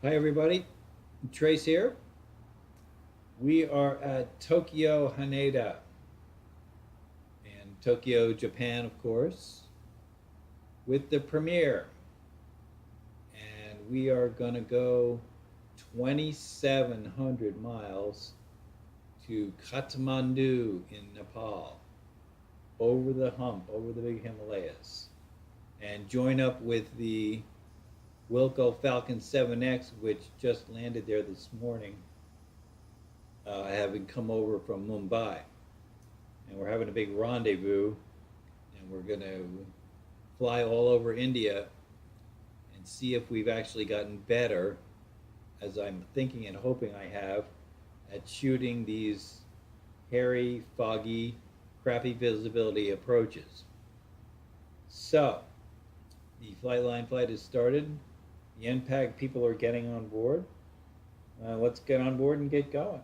Hi everybody, Trace here. We are at Tokyo Haneda in Tokyo, Japan, of course, with the premiere. And we are going to go 2,700 miles to Kathmandu in Nepal, over the hump, over the big Himalayas, and join up with the Wilco Falcon 7X, which just landed there this morning, having come over from Mumbai. And we're having a big rendezvous, and we're going to fly all over India and see if we've actually gotten better, as I'm thinking and hoping I have, at shooting these hairy, foggy, crappy visibility approaches. So, the Flightline flight has started. The NPAG people are getting on board. Let's get on board and get going.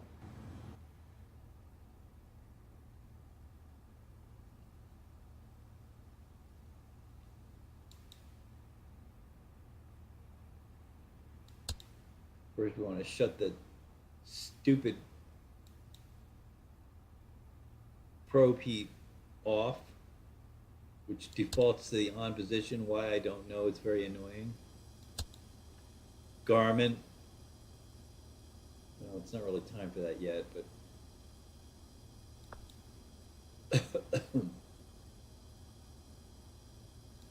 First, we want to shut the stupid probe heat off, which defaults to the on position. Why, I don't know. It's very annoying. Garmin. Well, it's not really time for that yet, but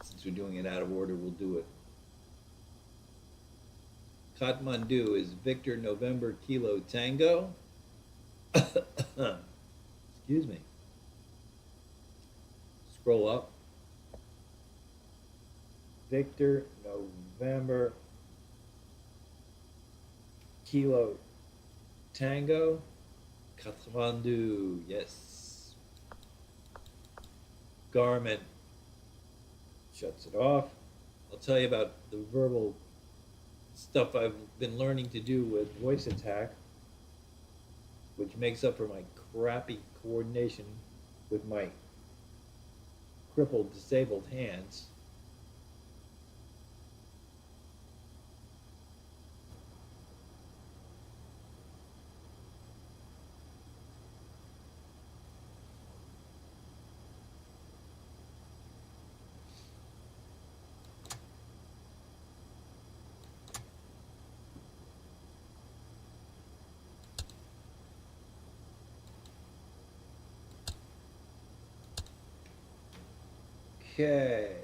since we're doing it out of order, we'll do it. Kathmandu is Victor November Kilo Tango. Excuse me. Scroll up. Victor November Kilo Tango. Kathmandu, yes. Garmin shuts it off. I'll tell you about the verbal stuff I've been learning to do with voice attack, which makes up for my crappy coordination with my crippled, disabled hands. Okay.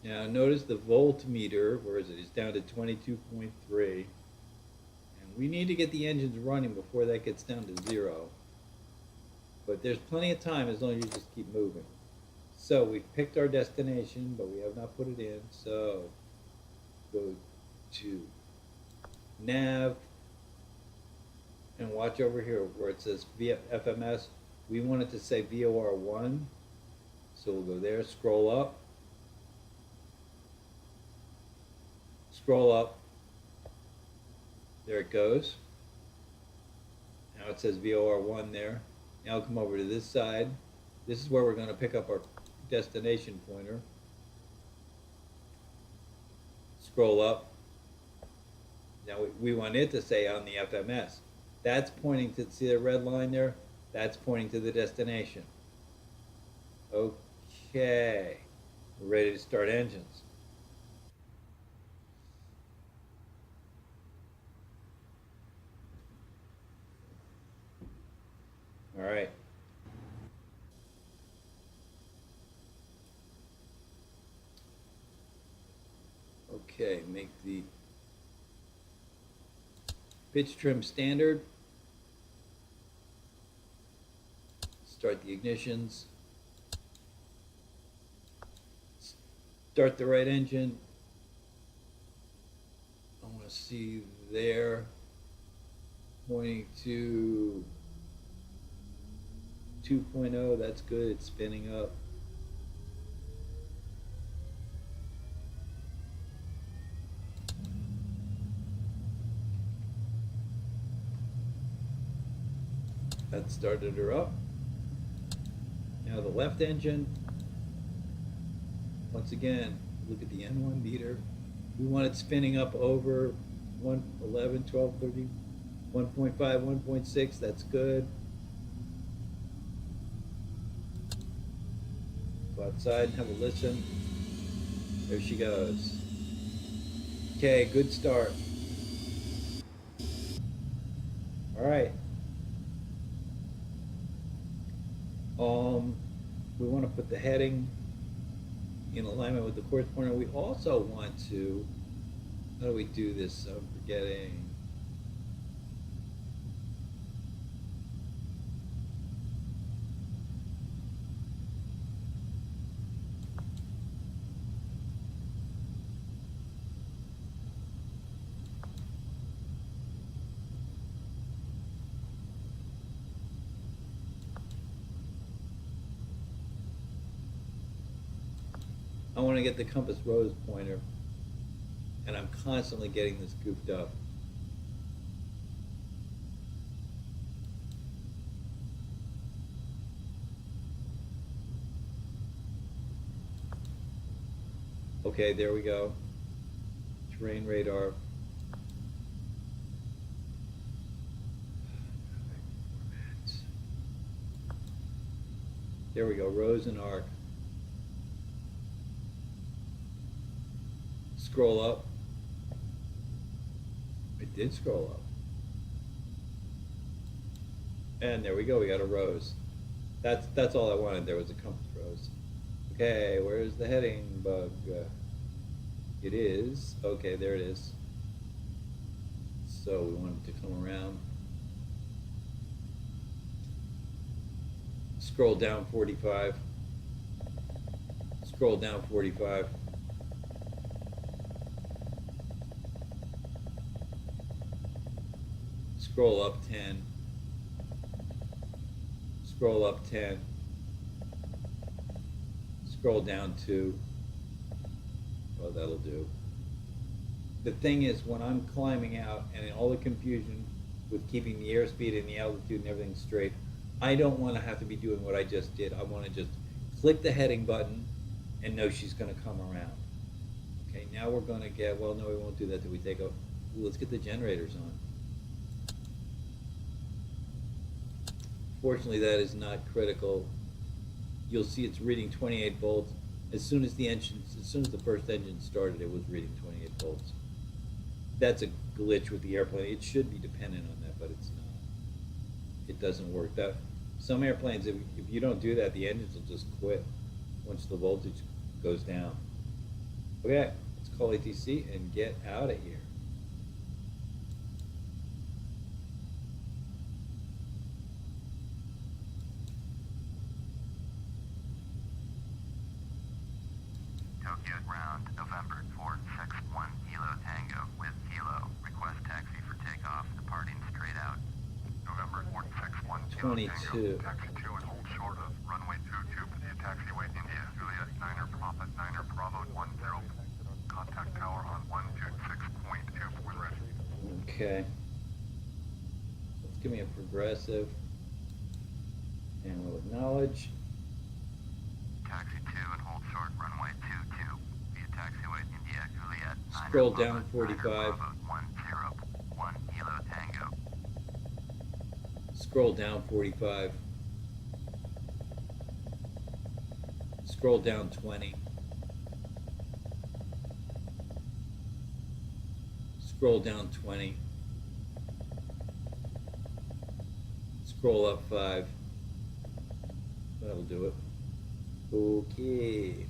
Now notice the voltmeter, where is it? It's down to 22.3. And we need to get the engines running before that gets down to 0. But there's plenty of time as long as you just keep moving. So we've picked our destination, but we have not put it in. So go to nav and watch over here where it says FMS. We want it to say VOR1, so we'll go there, scroll up, there it goes. Now it says VOR1 there. Now come over to this side. This is where we're going to pick up our destination pointer. Scroll up. Now we want it to say on the FMS. That's pointing to, see the red line there? That's pointing to the destination. Okay, we're ready to start engines. All right. Okay, make the pitch trim standard. Start the ignitions. Start the right engine. I want to see there, pointing to 2.0. That's good. It's spinning up. That started her up. Now the left engine, once again, look at the N1 meter, We want it spinning up over 1, 11, 12, 13, 1.5, 1.6. That's good. Go outside and have a listen. There she goes. Okay, good start. All right. We want to put the heading in alignment with the course pointer. We also want to, how do we do this? I'm forgetting. I want to get the compass rose pointer, and I'm constantly getting this goofed up. Okay, there we go. Terrain radar. There we go, rose and arc. Scroll up. I did scroll up. And there we go, we got a rose. That's all I wanted, there was a compass rose. Okay, where's the heading bug? It is, okay, there it is. So we want it to come around. Scroll down 45. Scroll down 45. Scroll up 10. Scroll up 10. Scroll down 2. Oh, that'll do. The thing is, when I'm climbing out and in all the confusion with keeping the airspeed and the altitude and everything straight, I don't want to have to be doing what I just did. I want to just click the heading button and know she's going to come around. Okay, now we're going to get, well, no, we won't do that till we take a, let's get the generators on. Fortunately, that is not critical. You'll see it's reading 28 volts. As soon as the first engine started, it was reading 28 volts. That's a glitch with the airplane. It should be dependent on that, but it's not. It doesn't work. Some airplanes, if you don't do that, the engines will just quit once the voltage goes down. Okay, let's call ATC and get out of here. Tokyo ground, November 461 Kilo Tango with Kilo. Request taxi for takeoff, departing straight out. November 461 Kilo 22. Tango, taxi 2 and hold short of runway 22, via taxiway India, Juliet, 9er Papa, 9er Bravo 10. Contact tower on 126.2 Okay. Let's give me a progressive. And we'll acknowledge. Taxi 2 and hold short runway 22 via taxiway India Juliet. Scroll down 45. 101 Kilo Tango. Scroll down 45. Scroll down 20. Scroll down 20. Scroll up 5. That'll do it. Okay.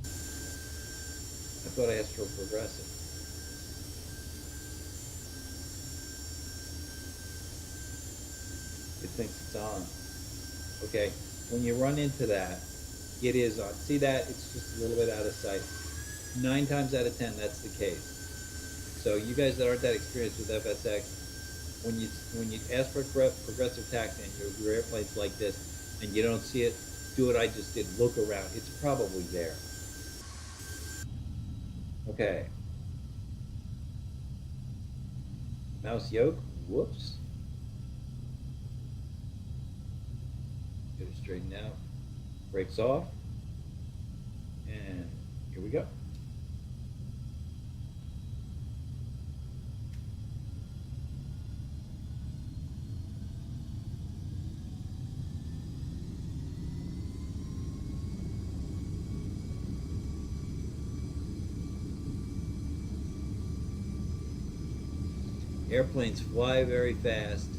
I thought I asked for a progressive. It thinks it's on. Okay, when you run into that, it is on. See that? It's just a little bit out of sight. 9 times out of 10, that's the case. So you guys that aren't that experienced with FSX, when you ask for progressive taxi and your airplane's like this and you don't see it, do what I just did. Look around. It's probably there. Okay. Mouse yoke. Whoops. Get it straightened out. Brakes off. And here we go. Airplanes fly very fast,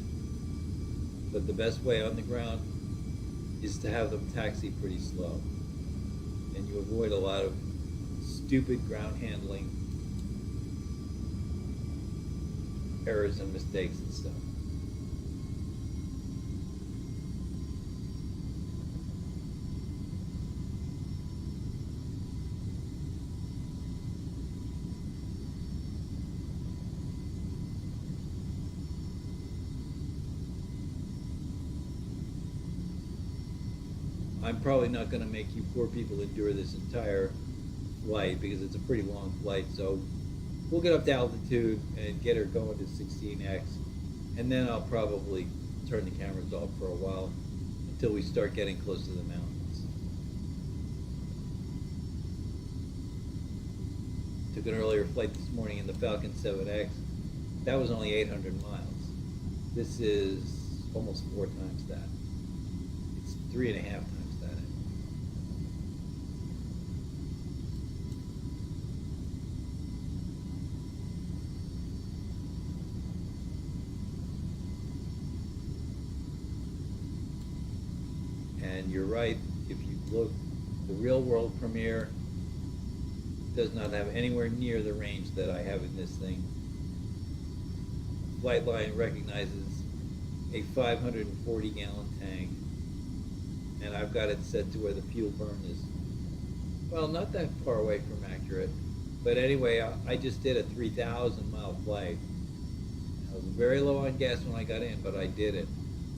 but the best way on the ground is to have them taxi pretty slow. And you avoid a lot of stupid ground handling errors and mistakes and stuff. I'm probably not going to make you poor people endure this entire flight because it's a pretty long flight. So we'll get up to altitude and get her going to 16x. And then I'll probably turn the cameras off for a while until we start getting close to the mountains. Took an earlier flight this morning in the Falcon 7X. That was only 800 miles. This is almost 4 times that. It's 3.5 times that. And you're right, if you look, the real world premiere does not have anywhere near the range that I have in this thing. Flightline recognizes a 540 gallon tank, and I've got it set to where the fuel burn is, well, not that far away from accurate, but anyway, I just did a 3,000 mile flight. I was very low on gas when I got in, but I did it.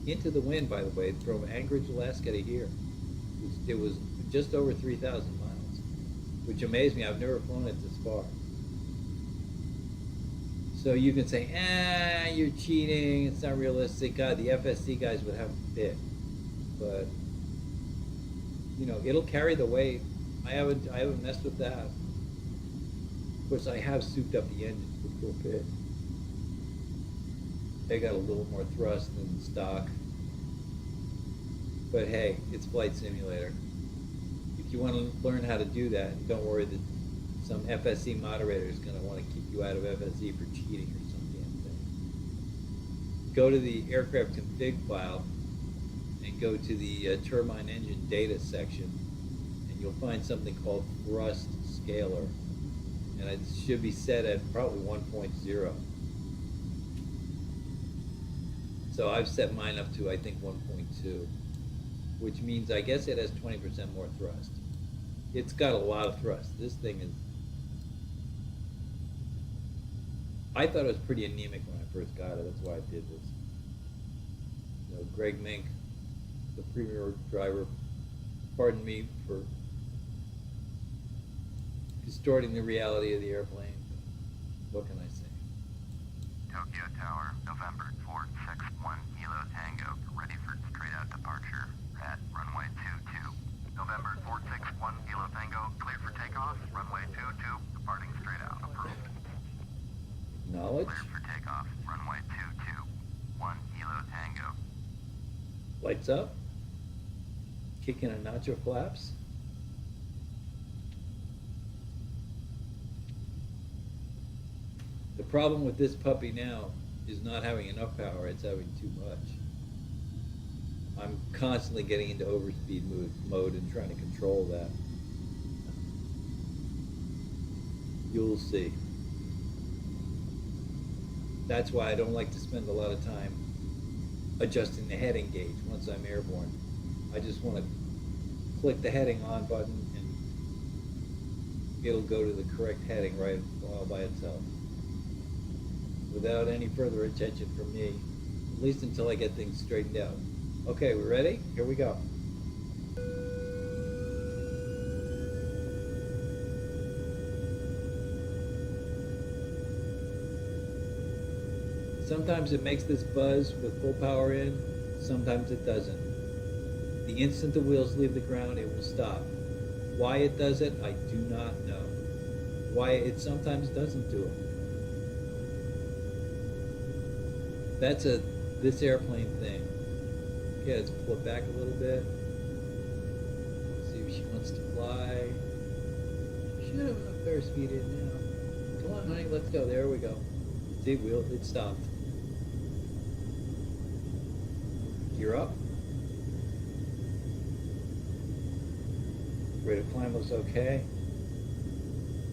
Into the wind, by the way, from Anchorage, Alaska to here. It was just over 3,000 miles, which amazed me. I've never flown it this far. So you can say, you're cheating, it's not realistic. God, the FSC guys would have a fit. But, you know, it'll carry the weight. I haven't messed with that. Of course, I have souped up the engines a little bit. They got a little more thrust than stock. But hey, it's Flight Simulator. If you want to learn how to do that, don't worry that some FSC moderator is going to want to kick you out of FSC for cheating or some damn thing. Go to the aircraft config file and go to the turbine engine data section, and you'll find something called thrust scalar. And it should be set at probably 1.0. So I've set mine up to, I think, 1.2, which means I guess it has 20% more thrust. It's got a lot of thrust. This thing is... I thought it was pretty anemic when I first got it. That's why I did this. You know, Greg Mink, the premier driver, pardon me for distorting the reality of the airplane. What can I say? Tokyo Tower, November 461 Kilo Tango, ready for straight out departure at runway 22. November 461 Kilo Tango, clear for takeoff, runway 22, departing straight out, approved. Acknowledge. Clear for takeoff, runway 22, 1 Kilo Tango. Lights up. Kicking a nacho flaps. The problem with this puppy now is not having enough power, it's having too much. I'm constantly getting into overspeed mode and trying to control that. You'll see. That's why I don't like to spend a lot of time adjusting the heading gauge once I'm airborne. I just want to click the heading on button and it'll go to the correct heading right all by itself, without any further attention from me, at least until I get things straightened out. Okay, we ready? Here we go. Sometimes it makes this buzz with full power in, sometimes it doesn't. The instant the wheels leave the ground, it will stop. Why it does it, I do not know. Why it sometimes doesn't do it. That's a this airplane thing. Okay, let's pull it back a little bit. See if she wants to fly. She should have enough airspeed in now. Come on, honey, let's go. There we go. See, it stopped. Gear up. Rate of climb looks okay.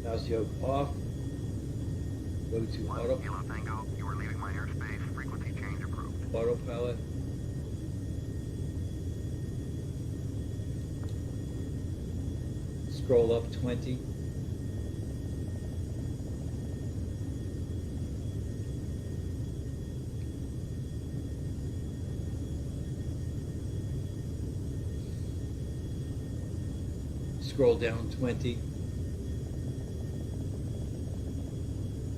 Mouse yoke off. Go to 1 auto. Kilo Tango, you are leaving my airspace. Frequency change approved. Autopilot. Scroll up 20. Scroll down 20.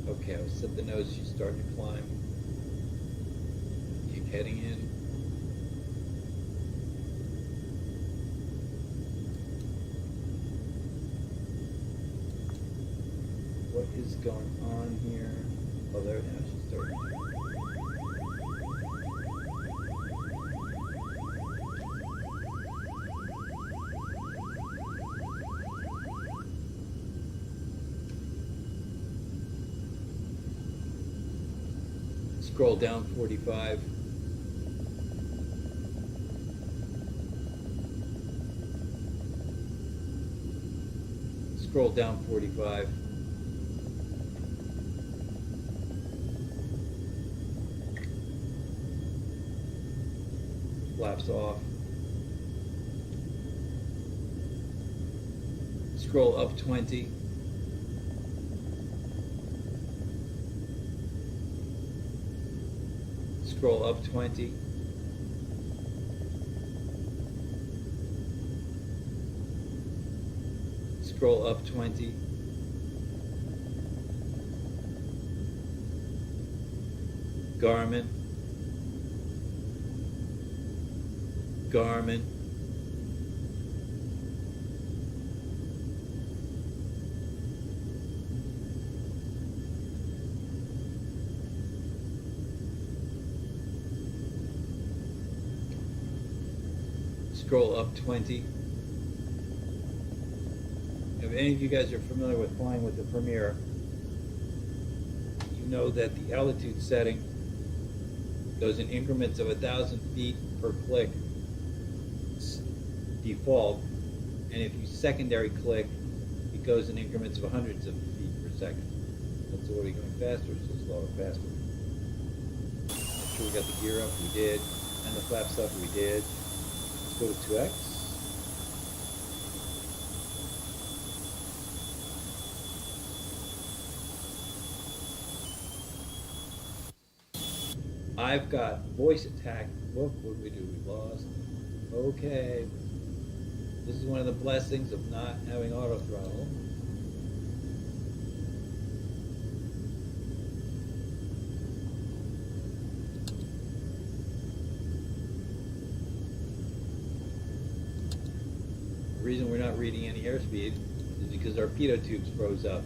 Okay, I'll set the nose, she's starting to climb. Keep heading in. What is going on here? Oh, there now she's starting. Scroll down 45. Scroll down 45. Flaps off. Scroll up 20. Scroll up 20. Scroll up 20. Garmin. Garmin. Scroll up 20. If any of you guys are familiar with flying with the Premier, you know that the altitude setting goes in increments of 1,000 feet per click default, and if you secondary click, it goes in increments of hundreds of feet per second. So are we going faster or so slow or faster? Make sure we got the gear up, we did, and the flap stuff, we did. Let's go to 2x. I've got voice attack. Whoop, what did we do? We lost. Okay. This is one of the blessings of not having auto throttle. The reason we're not reading any airspeed is because our pitot tubes froze up.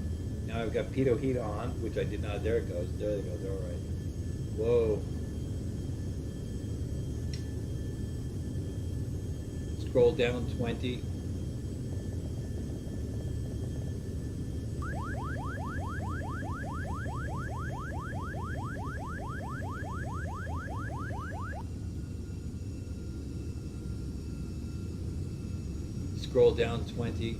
Now I've got pitot heat on, which I did not. There it goes. There it goes. All right. Whoa. Scroll down 20. Scroll down 20.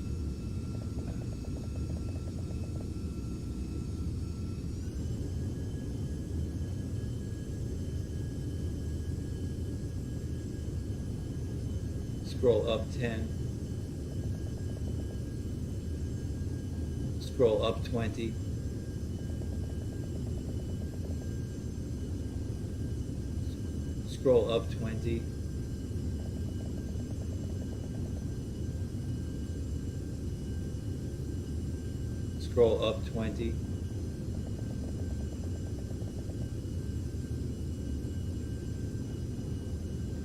Scroll up 10. Scroll up 20. Scroll up 20. Scroll up 20.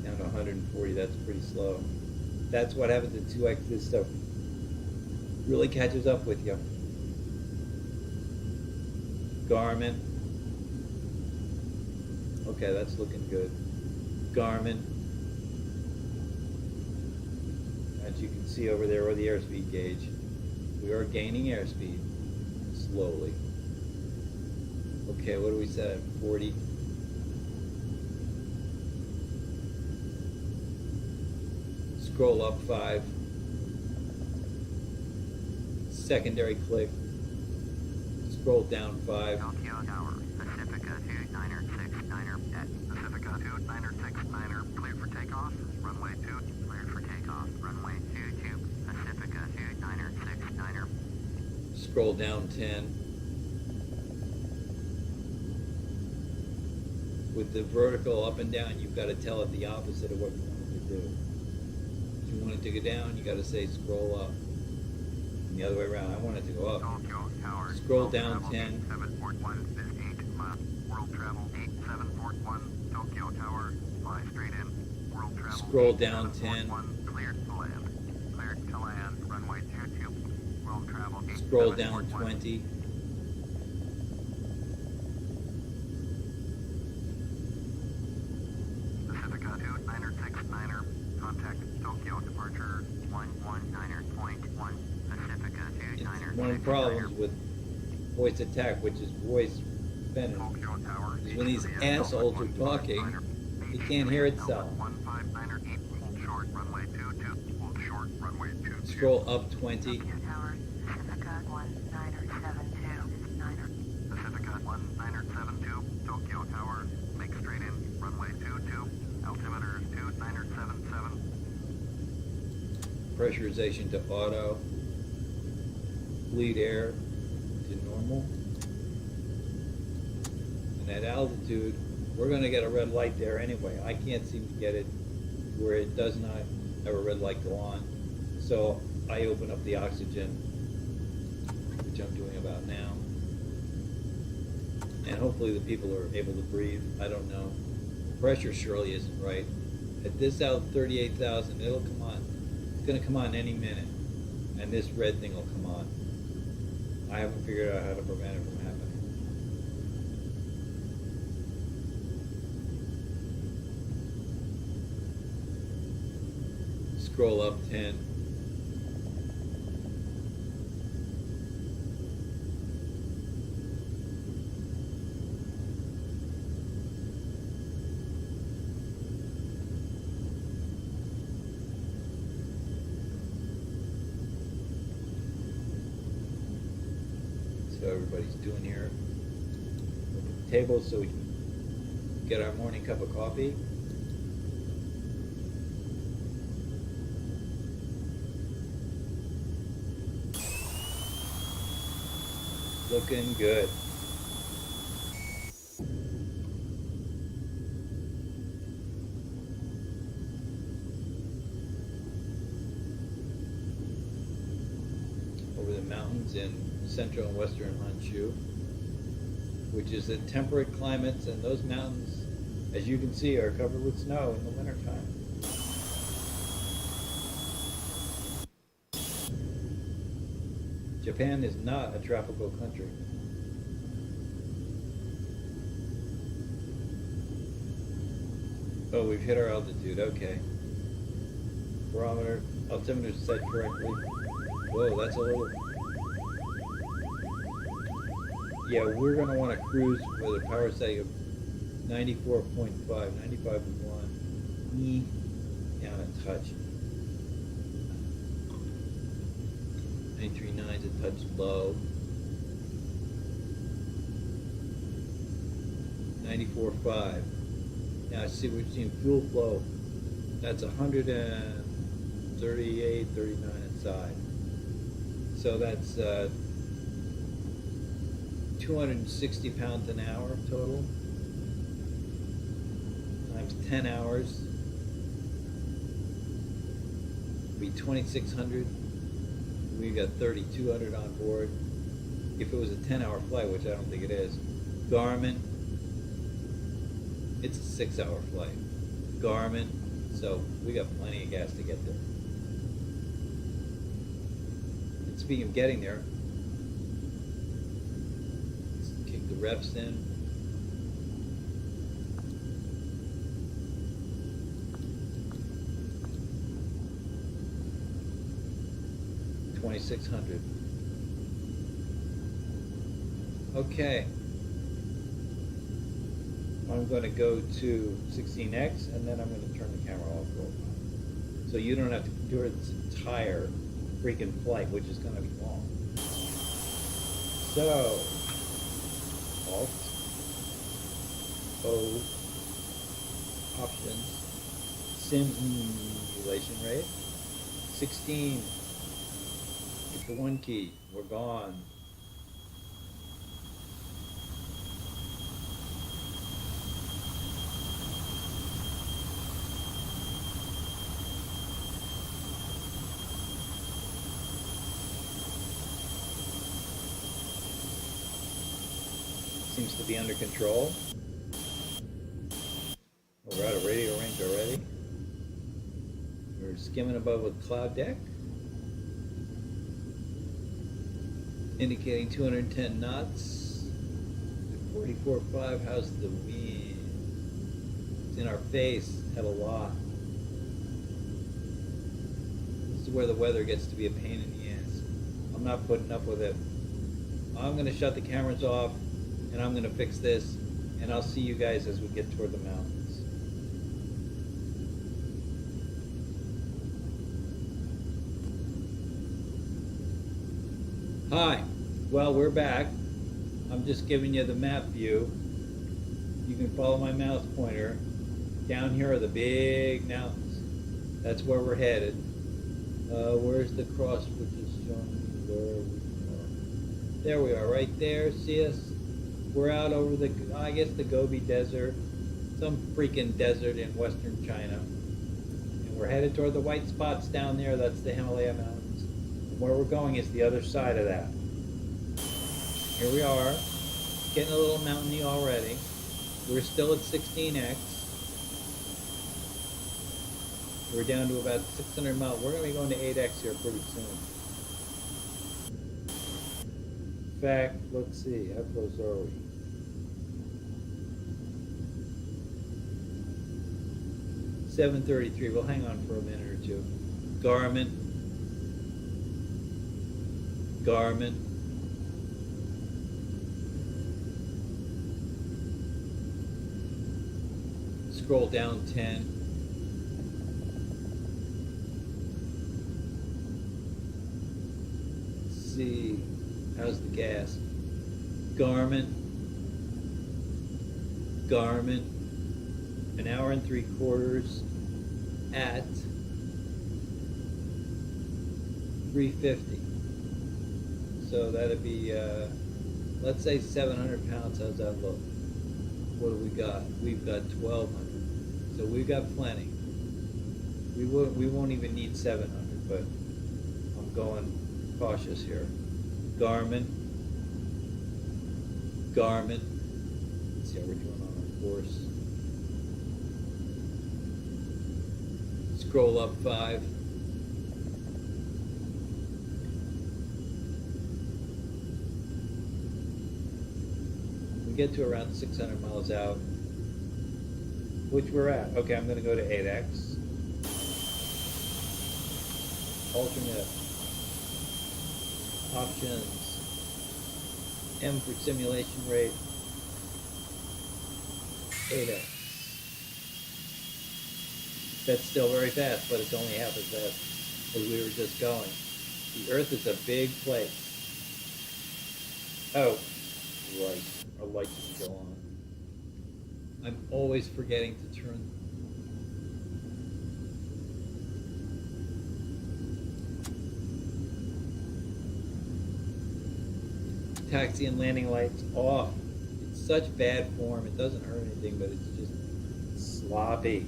Down to 140, that's pretty slow. That's what happens at 2x this stuff. really catches up with you. Garmin. Okay, that's looking good. Garmin. As you can see over there with the airspeed gauge, we are gaining airspeed slowly. Okay, what do we set at 40? Scroll up 5. Secondary click. Scroll down 5. Tokyo Tower, Pacifica 2969er at Pacifica 2969er, cleared for takeoff, runway 2, cleared for takeoff, runway 22, Pacifica 2969er. Scroll down 10. With the vertical up and down, you've got to tell it the opposite of what you want it to do. If you want it to go down, you got to say scroll up. And the other way around, I want it to go up. Tokyo Tower, Scroll down 10. 741 is 8 miles. World travel 8741, Tokyo Tower, fly straight in. World travel. Scroll down 10. Cleared to land. Cleared to land. Runway 22. World travel. Scroll down 20. Pacifica 2969er. Contact Tokyo departure 119.1. Pacifica It's 2969er. one of the problems with voice attack, which is voice venom, Tokyo Tower. is when these assholes are talking, it can't hear itself. 159er 8. Hold short. Runway 22. Hold short. Runway 22. Scroll up 20. Tokyo Tower, Pacifica 1972, Pacifica 1972, Tokyo Tower, make straight in, runway 22, altimeter 2977. Pressurization to auto. Bleed air to normal. And at altitude, we're going to get a red light there anyway. I can't seem to get it where it does not have a red light go on. So I open up the oxygen, which I'm doing about now. And hopefully the people are able to breathe. I don't know. The pressure surely isn't right. At this out 38,000, it'll come on. It's going to come on any minute. And this red thing will come on. I haven't figured out how to prevent it from happening. Scroll up 10. So everybody's doing here. Look at the table so we can get our morning cup of coffee. Looking good. Over the mountains in central and western Honshu, which is the temperate climates, and those mountains, as you can see, are covered with snow in the wintertime. Japan is not a tropical country. Oh, we've hit our altitude, okay. Barometer, altimeter set correctly. Whoa, that's a little... Yeah, we're going to want to cruise with a power setting of 94.5, 95.1. Knee down a touch. 93.9 is a touch low. 94.5. Now see, we're seeing fuel flow. That's 138, 39 inside. So that's 260 pounds an hour total. Times 10 hours. Be 2,600. We got 3,200 on board. If it was a 10-hour flight, which I don't think it is. Garmin, it's a 6-hour flight. Garmin, so we got plenty of gas to get there. Speaking of getting there, let's kick the refs in. $2,600. Okay. I'm going to go to 16x and then I'm going to turn the camera off for a while. So you don't have to endure this entire freaking flight, which is going to be long. So, Alt, O, options, simulation rate, 16, hit the 1 key, we're gone. Seems to be under control. We're out of radio range already. We're skimming above a cloud deck, indicating 210 knots. 44.5. How's the wind? It's in our face. Had a lot. This is where the weather gets to be a pain in the ass. I'm not putting up with it. I'm going to shut the cameras off. And I'm going to fix this, and I'll see you guys as we get toward the mountains. Hi, well, we're back. I'm just giving you the map view. You can follow my mouse pointer. Down here are the big mountains. That's where we're headed. Where's the cross which is showing me where we are? There we are, right there. See us? We're out over the, I guess, the Gobi Desert, some freaking desert in western China. And we're headed toward the white spots down there. That's the Himalaya Mountains. And where we're going is the other side of that. Here we are, getting a little mountainy already. We're still at 16x. We're down to about 600 miles. We're going to be going to 8x here pretty soon. In fact, let's see, how close are we? $733. We'll hang on for a minute or two. Garmin. Scroll down 10. Let's see. How's the gas? Garmin. 1 hour and 3/4 at 350. So that'd be, let's say 700 pounds. How's that look? What do we got? We've got 1,200. So we've got plenty. We won't even need 700, but I'm going cautious here. Garmin. Let's see how we're doing on our course. Scroll up 5. We get to around 600 miles out, which we're at. Okay, I'm going to go to 8x. Alternate. Options. M for simulation rate. 8x. That's still very fast, but it's only half as fast as we were just going. The Earth is a big place. Oh, right. Our light is still on. I'm always forgetting to turn. Taxi and landing lights off. It's such bad form. It doesn't hurt anything, but it's just sloppy.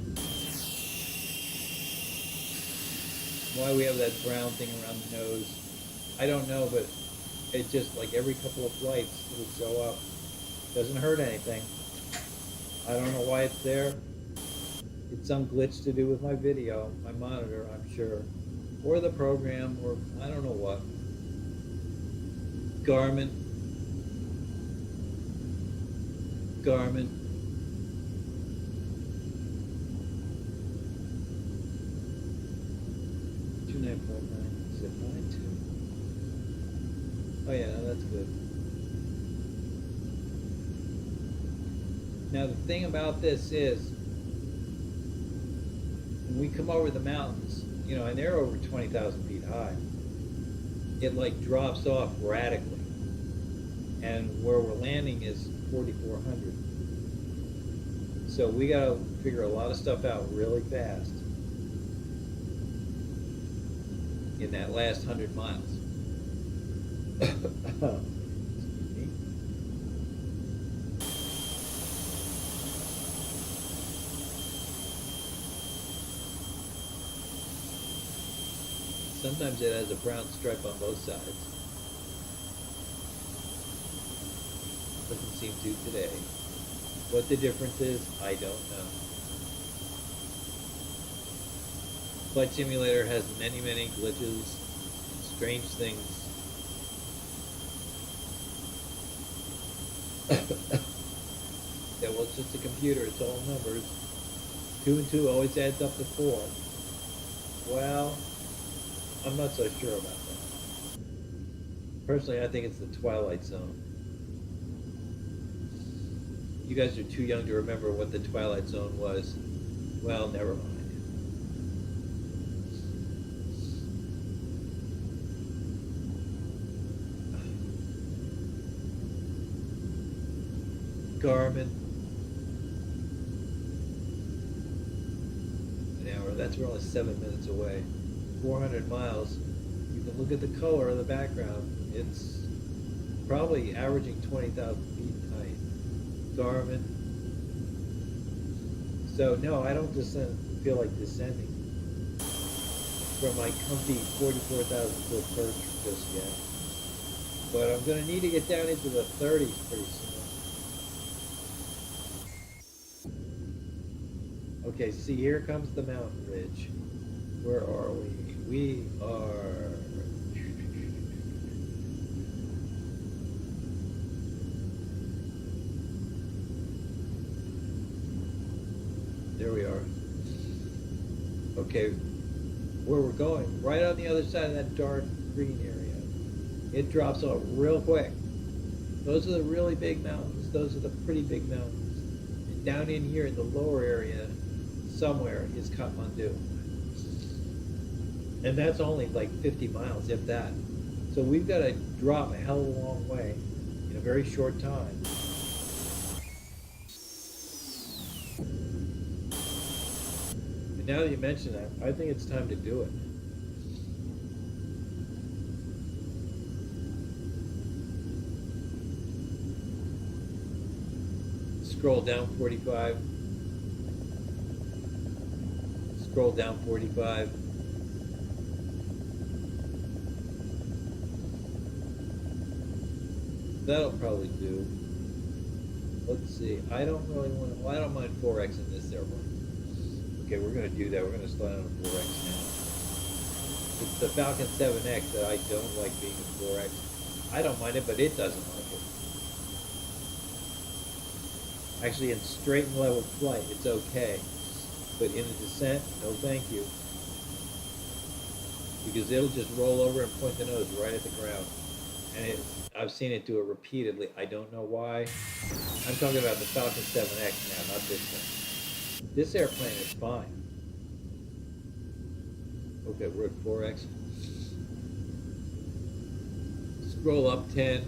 Why we have that brown thing around the nose, I don't know, but it just, like every couple of flights, it'll show up. Doesn't hurt anything. I don't know why it's there. It's some glitch to do with my video, my monitor, I'm sure. Or the program, or I don't know what. Garmin. Garmin. 2949. Is it 92? Oh yeah, no, that's good. Now the thing about this is, when we come over the mountains, you know, and they're over 20,000 feet high, it like drops off radically. And where we're landing is 4,400. So we gotta figure a lot of stuff out really fast in that last 100 miles. Excuse me. Sometimes it has a brown stripe on both sides. Doesn't seem to today. What the difference is, I don't know. Flight Simulator has many, many glitches, strange things. Yeah, well, it's just a computer, it's all numbers. 2 and 2 always adds up to 4. Well, I'm not so sure about that. Personally, I think it's the Twilight Zone. You guys are too young to remember what the Twilight Zone was. Well, never mind. Garmin. An hour. That's we're only 7 minutes away. 400 miles. You can look at the color of the background. It's probably averaging 20,000 feet height. Garmin. So no, I don't feel like descending from my comfy 44,000 foot perch just yet. But I'm going to need to get down into the 30s pretty soon. Okay, see, here comes the mountain ridge. Where are we? We are... There we are. Okay, where we're going, right on the other side of that dark green area. It drops off real quick. Those are the really big mountains. Those are the pretty big mountains. And down in here in the lower area, somewhere is Kathmandu. And that's only like 50 miles, if that. So we've got to drop a hell of a long way in a very short time. And now that you mention that, I think it's time to do it. Scroll down 45. Scroll down 45. That'll probably do. Let's see. I don't really want to, well, I don't mind 4X in this airplane. Okay, we're going to do that. We're going to slide on a 4X now. It's the Falcon 7X that I don't like being a 4X. I don't mind it, but it doesn't like it. Actually, in straight and level flight, it's okay. But in a descent, no thank you. Because it'll just roll over and point the nose right at the ground. And I've seen it do it repeatedly. I don't know why. I'm talking about the Falcon 7X now, not this thing. This airplane is fine. Okay, we're at 4X. Scroll up 10.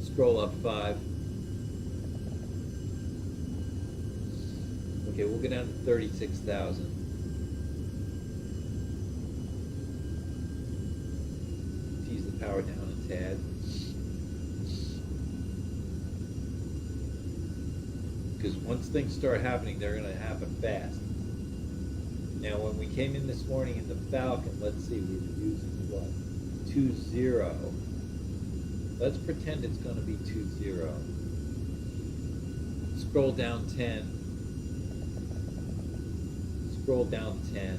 Scroll up 5. Okay, we'll go down to 36,000. Ease the power down a tad. Because once things start happening, they're going to happen fast. Now, when we came in this morning in the Falcon, let's see, we were using what? 2.0. Let's pretend it's going to be 2.0. Scroll down 10. Scroll down 10.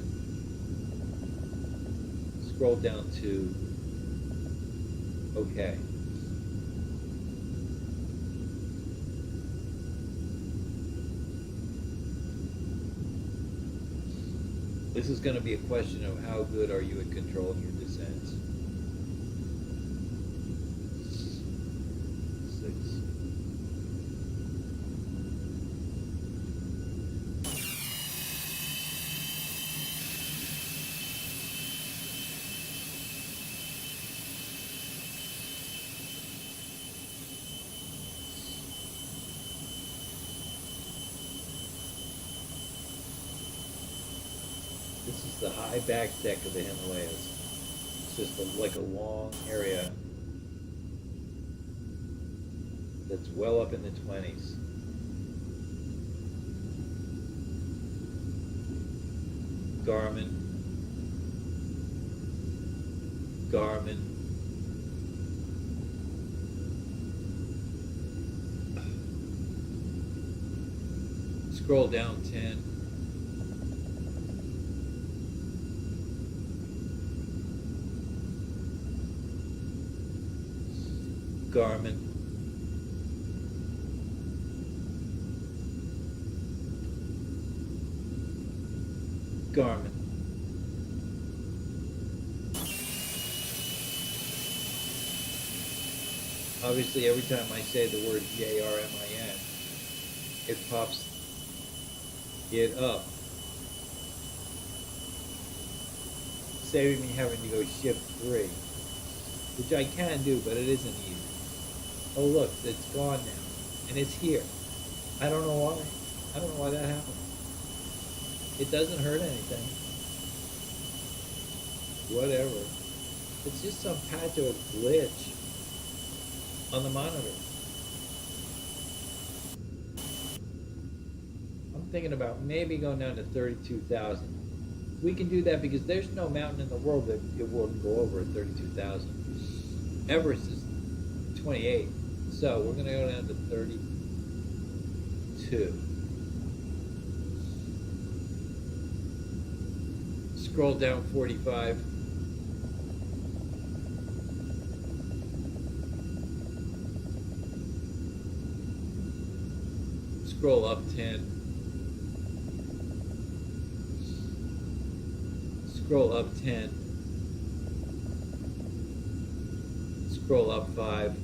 scroll down to okay. This is going to be a question of how good are you at controlling your descents. 6. This is the high back deck of the Himalayas. It's just like a long area that's well up in the 20s. Garmin. Scroll down 10. Garmin. Obviously, every time I say the word Garmin, it pops it up, saving me having to go shift 3, which I can do, but it isn't easy. Oh look, it's gone now, and it's here. I don't know why. I don't know why that happened. It doesn't hurt anything. Whatever. It's just some patch of a glitch on the monitor. I'm thinking about maybe going down to 32,000. We can do that because there's no mountain in the world that it wouldn't go over at 32,000. Everest is 28. So we're going to go down to 32. Scroll down 45. Scroll up 10. Scroll up 10. Scroll up 5.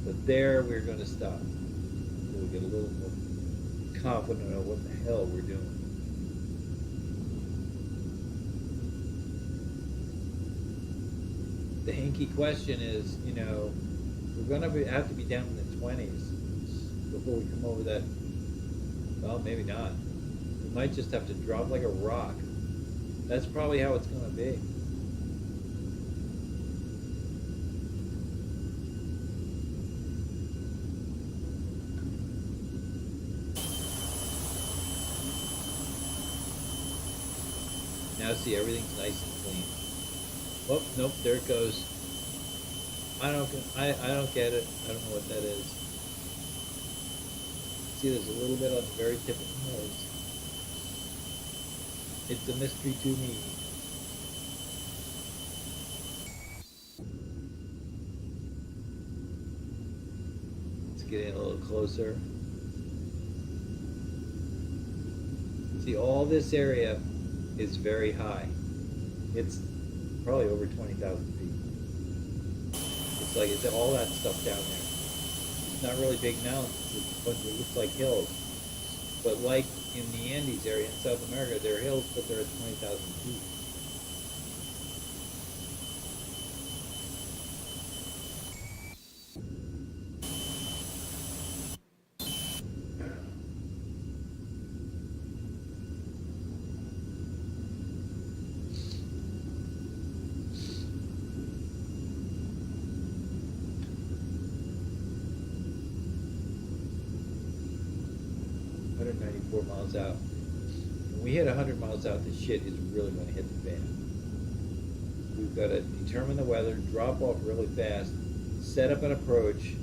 But there we're going to stop. We'll get a little more confident on what the hell we're doing. The hinky question is, we're going to have to be down in the 20s before we come over that. Well, maybe not. We might just have to drop like a rock. That's probably how it's going to be. Now see, everything's nice and clean. Oh, nope, there it goes. I don't get it. I don't know what that is. See, there's a little bit on the very tip of the nose. It's a mystery to me. Let's get in a little closer. See, all this area is very high. It's probably over 20,000 feet. It's like it's all that stuff down there. It's not really big mountains. It's a bunch of, it looks like hills. But like in the Andes area in South America, there are hills, but they're at 20,000 feet. Miles out. When we hit 100 miles out, the shit is really going to hit the fan. We've got to determine the weather, drop off really fast, set up an approach,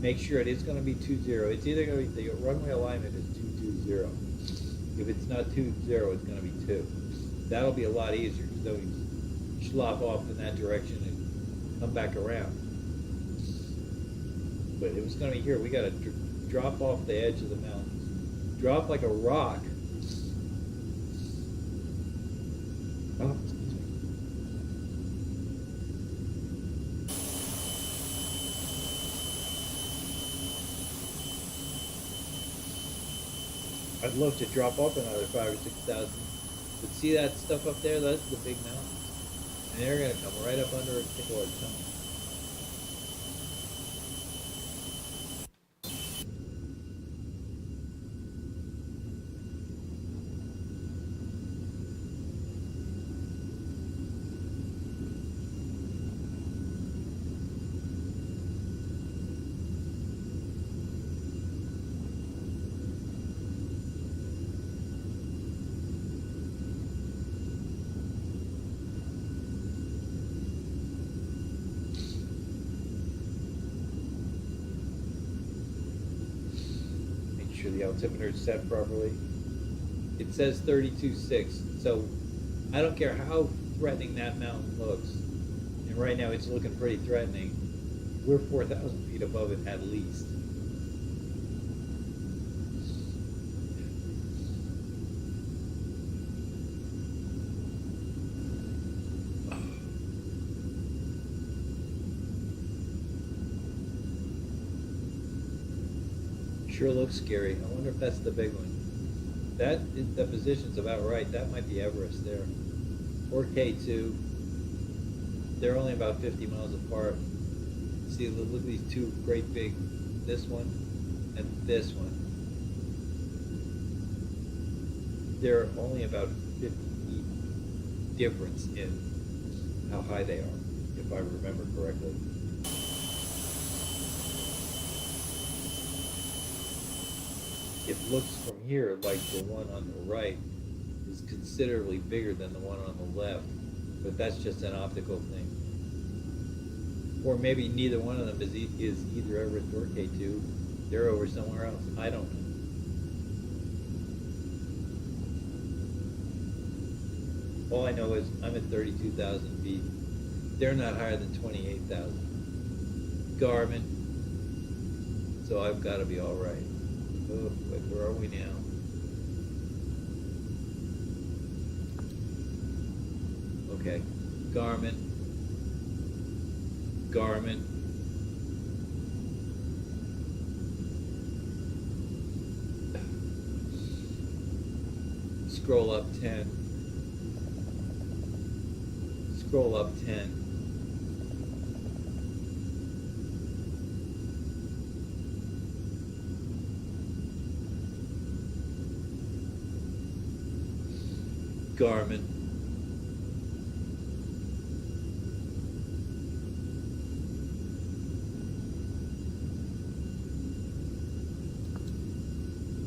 make sure it is going to be 20. It's either going to be, the runway alignment is 220. If it's not 20, it's going to be 2. That'll be a lot easier, so you slop off in that direction and come back around. But if it's going to be here, we got to drop off the edge of the mountains. Drop like a rock. Oh, excuse me. I'd love to drop off another 5,000 or 6,000. But see that stuff up there? That's the big mountains. And they're going to come right up under a particular tunnel. Sure the altimeter is set properly. It says 32.6, so I don't care how threatening that mountain looks, and right now it's looking pretty threatening. We're 4,000 feet above it at least. Sure looks scary. I wonder if that's the big one. The position's about right. That might be Everest there. Or K2. They're only about 50 miles apart. See, look at these two great big, this one and this one. They're only about 50 feet difference in how high they are, if I remember correctly. It looks from here like the one on the right is considerably bigger than the one on the left, but that's just an optical thing. Or maybe neither one of them is either Everest or K2. They're over somewhere else. I don't know. All I know is I'm at 32,000 feet. They're not higher than 28,000. Garmin. So I've got to be all right. Oh, wait, where are we now? Okay, Garmin. Scroll up 10. Scroll up 10. Garmin.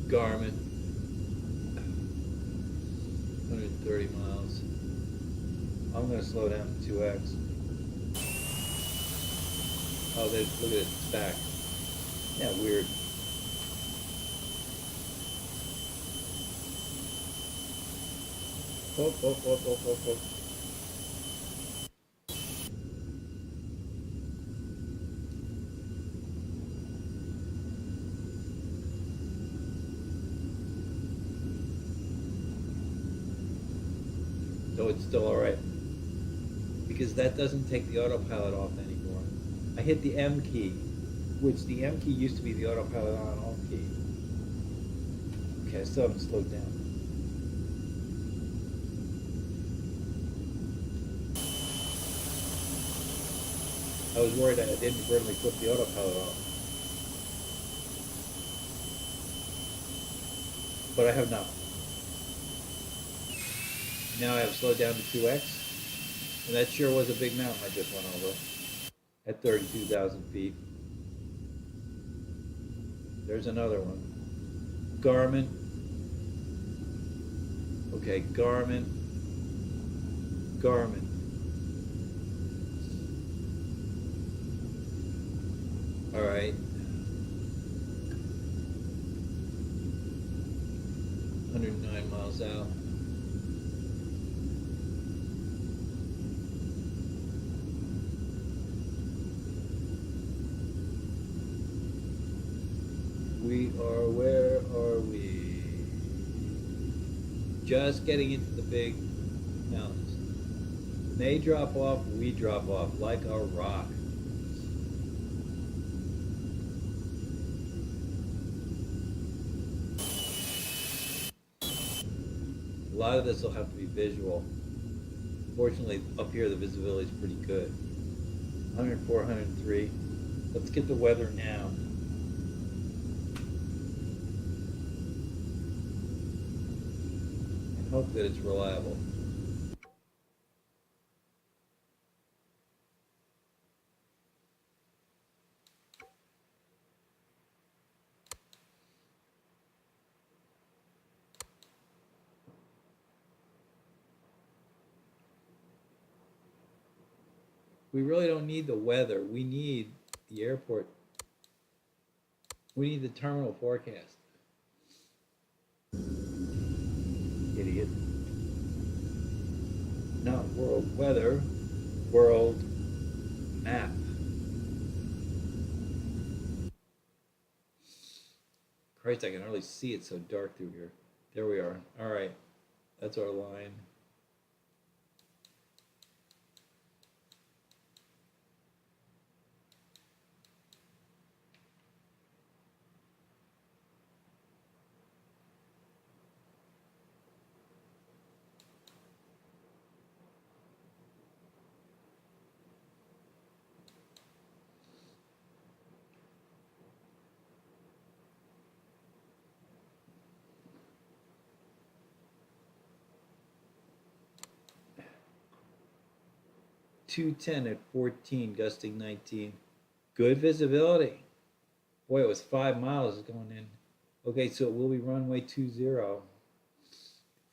Garmin. 130 miles. I'm going to slow down to 2x. Oh, look at it, it's back. Yeah, weird. Oh. So it's still alright. Because that doesn't take the autopilot off anymore. I hit the M key, which the M key used to be the autopilot on off key. Okay, I still haven't slowed down. I was worried I didn't inadvertently flip the autopilot off. But I have not. Now I have slowed down to 2x. And that sure was a big mountain I just went over. At 32,000 feet. There's another one. Garmin. Okay, Garmin. Alright. 39 miles out. Where are we? Just getting into the big mountains. When they drop off, we drop off like a rock. A lot of this will have to be visual. Fortunately, up here the visibility is pretty good. 104, 103. Let's get the weather now. And hope that it's reliable. We really don't need the weather. We need the airport. We need the terminal forecast. Idiot. Not world weather, world map. Christ, I can hardly see it so dark through here. There we are. All right. That's our line. .210 at 14, gusting 19. Good visibility. Boy, it was 5 miles going in. Okay, so it will be runway 20.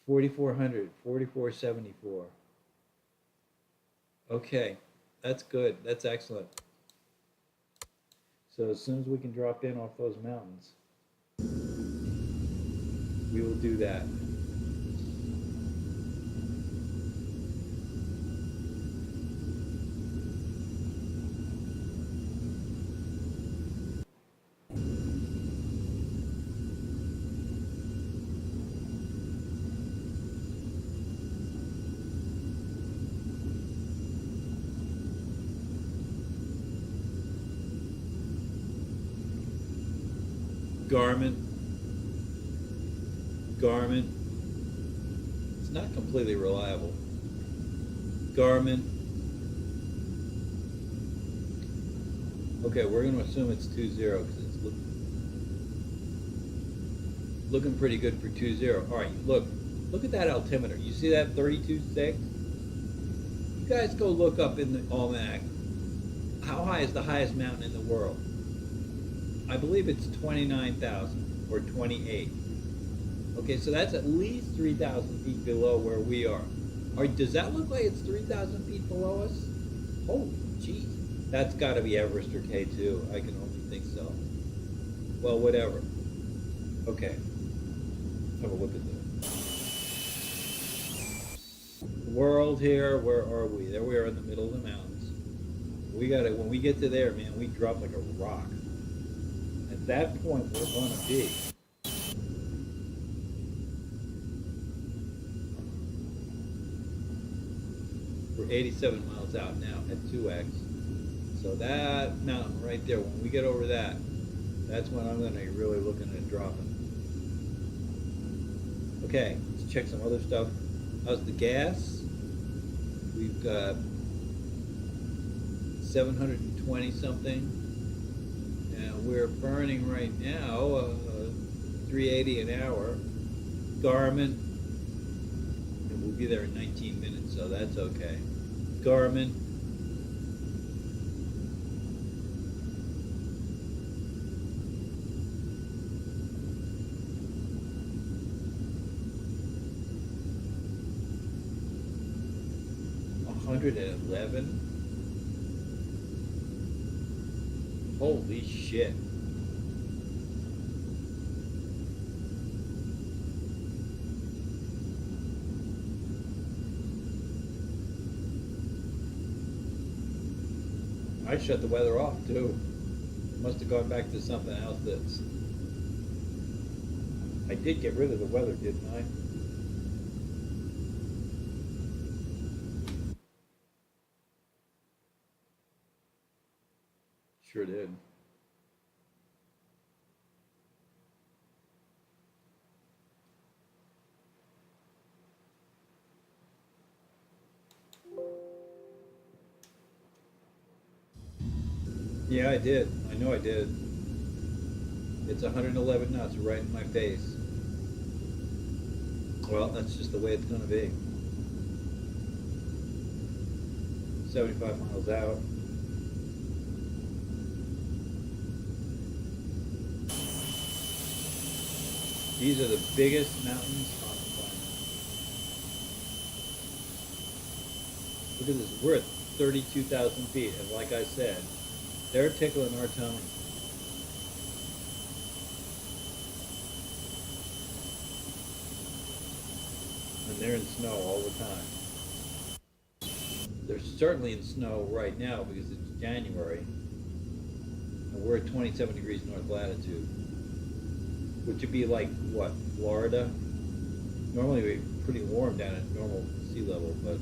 4,400, 4,474. Okay, that's good. That's excellent. So as soon as we can drop in off those mountains, we will do that. Garmin. It's not completely reliable. Garmin. Okay, we're going to assume it's 20 because it's looking pretty good for 20. All right, look at that altimeter. You see that 32.6? You guys go look up in the almanac. How high is the highest mountain in the world? I believe it's 29,000 or 28. Okay, so that's at least 3,000 feet below where we are. Does that look like it's 3,000 feet below us? Holy jeez. That's got to be Everest or K2. I can only think so. Well, whatever. Okay. Have a look at the world here. Where are we? There we are in the middle of the mountains. We got it. When we get to there, man, we drop like a rock. At that point, we're going to be we're 87 miles out now at 2x. So that mountain right there, when we get over that, that's when I'm going to be really looking at dropping. Okay, let's check some other stuff. How's the gas? We've got 720 something. And we're burning right now 380 an hour. Garmin, and we'll be there in 19 minutes, so that's okay. Garmin. $111. Holy shit. I shut the weather off too. Must have gone back to something else that's... I did get rid of the weather, didn't I? Sure did. Yeah, I did. I know I did. It's 111 knots right in my face. Well, that's just the way it's going to be. 75 miles out. These are the biggest mountains on the planet. Look at this. We're at 32,000 feet, and like I said, they're tickling our tummy. And they're in snow all the time. They're certainly in snow right now because it's January. And we're at 27 degrees north latitude. Which would be like, what, Florida? Normally we're pretty warm down at normal sea level, but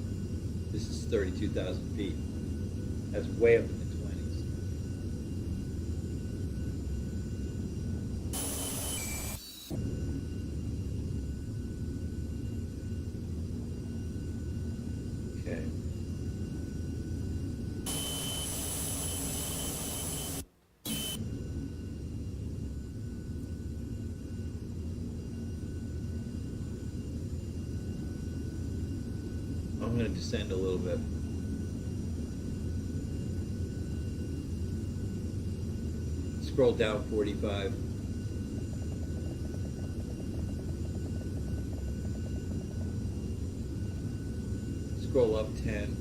this is 32,000 feet. That's way up in the 20s. Okay. I'm going to descend a little bit. Scroll down 45. Scroll up 10.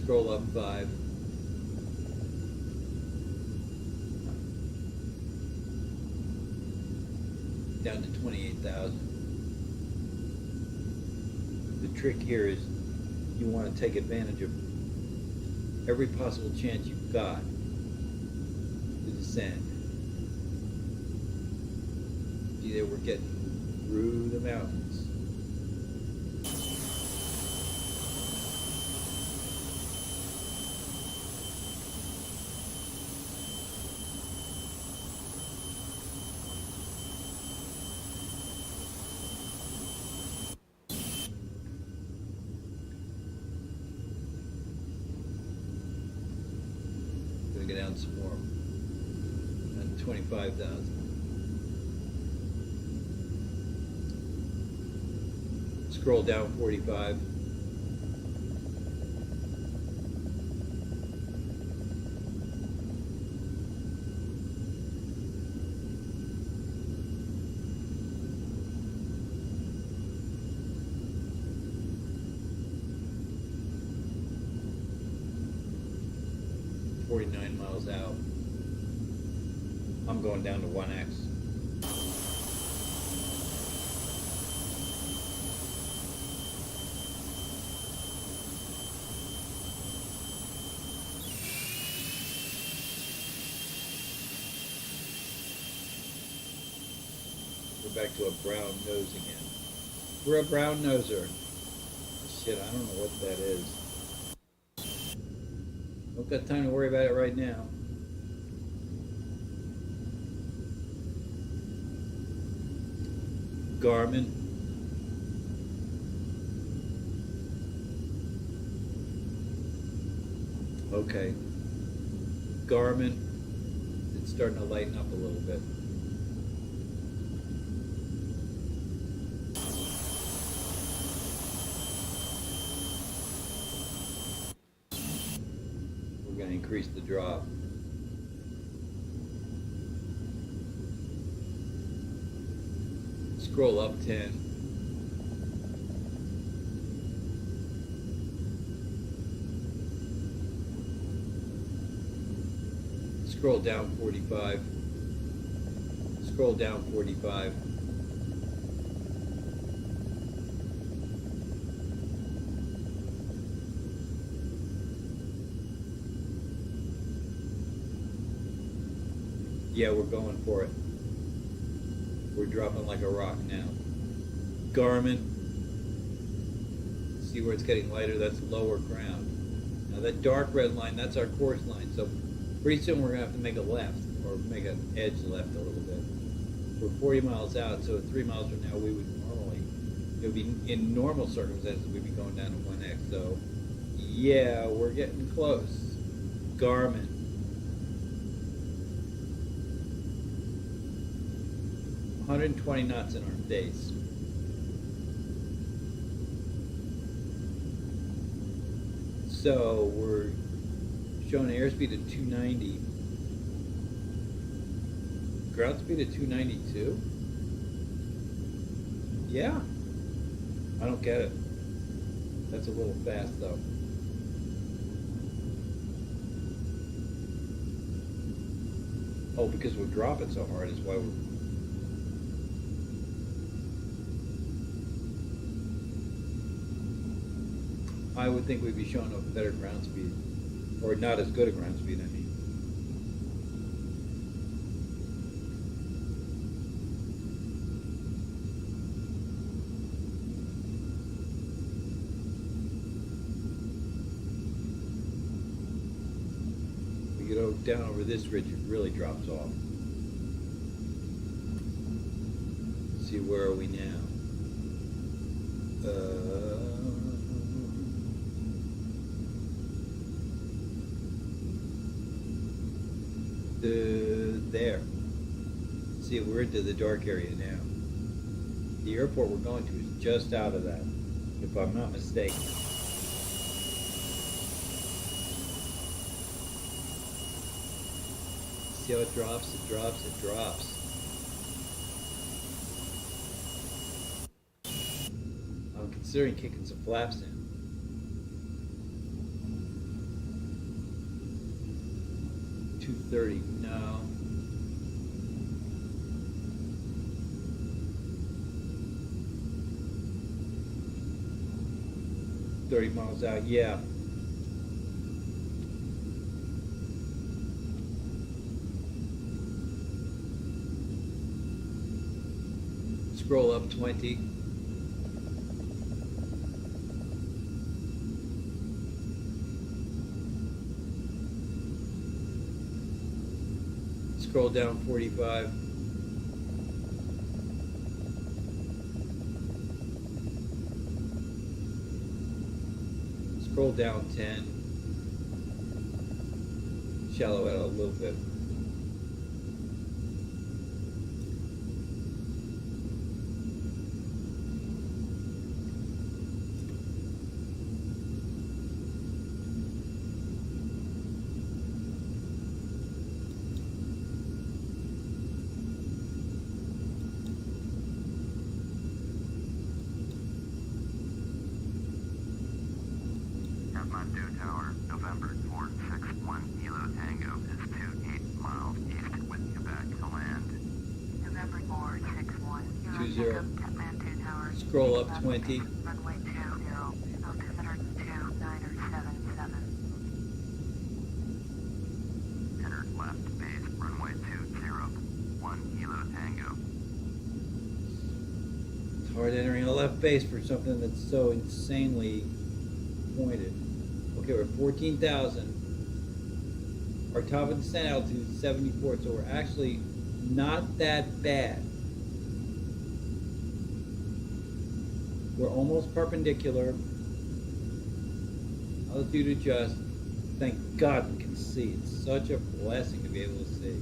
Scroll up 5. Down to 28,000. The trick here is you want to take advantage of every possible chance you've got to descend. Either we're getting through the mountains. Go down some more. And 25,000. Scroll down 45. Miles out. I'm going down to 1x. We're back to a brown nose again. We're a brown noser. Shit, I don't know what that is. Don't got time to worry about it right now. Garmin. Okay. Garmin. It's starting to lighten up a little bit. We're going to increase the drop. Scroll up 10. Scroll down 45. Scroll down 45. Yeah, we're going for it. We're dropping like a rock now. Garmin. See where it's getting lighter? That's lower ground. Now that dark red line, that's our course line. So pretty soon we're gonna have to make a left, or make an edge left a little bit. We're 40 miles out, so 3 miles from now we would normally, it would be in normal circumstances, we'd be going down to 1x. So yeah, we're getting close. Garmin. 120 knots in our face. So we're showing an airspeed of 290. Ground speed of 292? Yeah. I don't get it. That's a little fast though. Oh, because we're dropping so hard is why we're... I would think we'd be showing a better ground speed. Or not as good a ground speed, I mean. We go down over this ridge, it really drops off. Let's see, where are we now? There. See, we're into the dark area now. The airport we're going to is just out of that, if I'm not mistaken. See how it drops, it drops, it drops. I'm considering kicking some flaps in. $230, no. $30 miles out, yeah. Scroll up 20. Scroll down 45. Scroll down 10. Shallow out a little bit. Kathmandu Tower, November 461 Kilo Tango is 28 miles east with Quebec to land. November 461 Kilo Tango, Kathmandu Tower. Scroll up 20. Runway 20, altimeter 2977. Enter left base, runway 201 Kilo Tango. It's hard entering a left base for something that's so insanely pointed. Okay, we're at 14,000. Our top of descent altitude is 74, so we're actually not that bad. We're almost perpendicular. Altitude adjust. Thank God we can see. It's such a blessing to be able to see.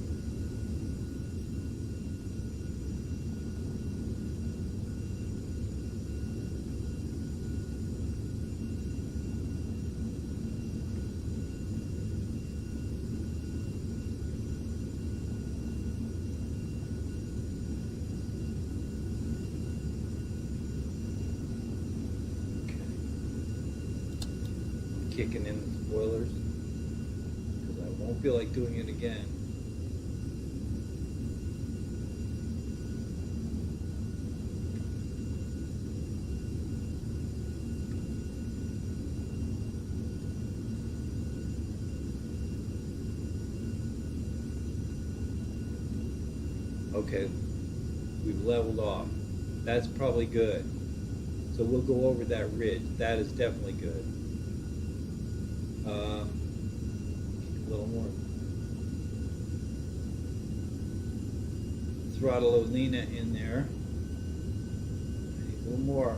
Kicking in the spoilers because I won't feel like doing it again. Okay, we've leveled off. That's probably good. So we'll go over that ridge. That is definitely good. A little more. Throttle Olina in there. A little more.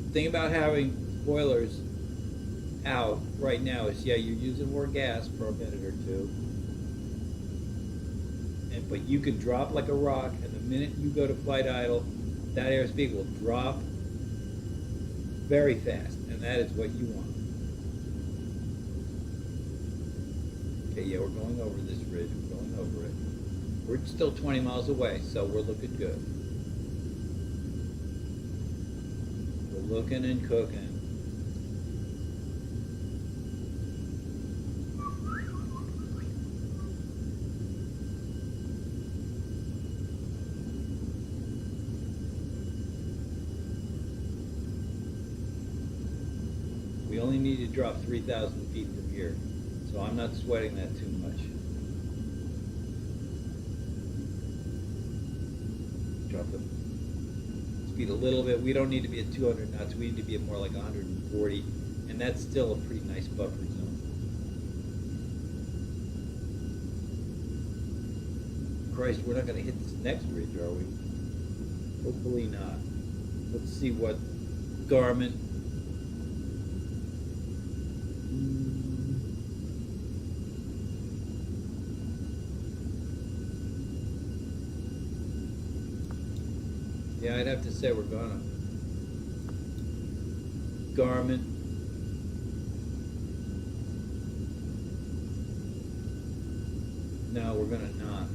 The thing about having spoilers out right now is, yeah, you're using more gas for a minute or two. But you can drop like a rock, and the minute you go to flight idle, that airspeed will drop very fast, and that is what you want. Okay, yeah, we're going over this ridge. We're going over it. We're still 20 miles away, so we're looking good. We're looking and cooking. We only need to drop 3,000 feet from here, so I'm not sweating that too much. Drop the speed a little bit. We don't need to be at 200 knots. We need to be at more like 140, and that's still a pretty nice buffer zone. Christ, we're not going to hit this next ridge, are we? Hopefully not. Let's see what Garmin. Yeah, I'd have to say we're gonna. Garmin. No, we're gonna not.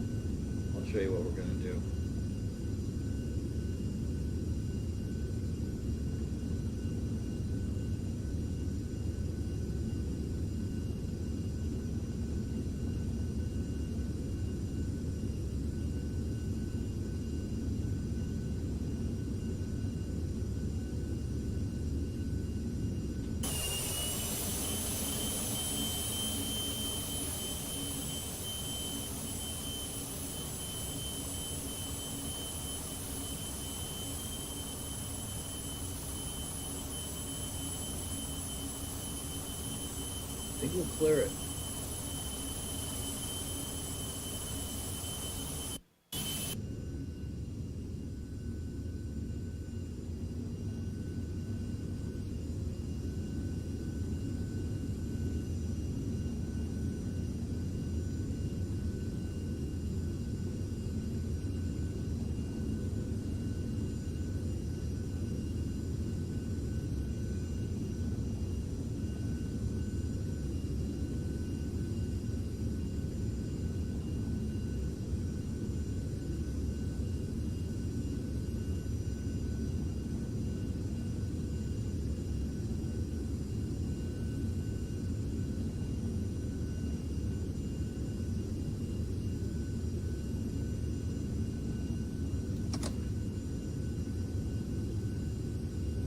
I'll show you what we're gonna do. I think we'll clear it.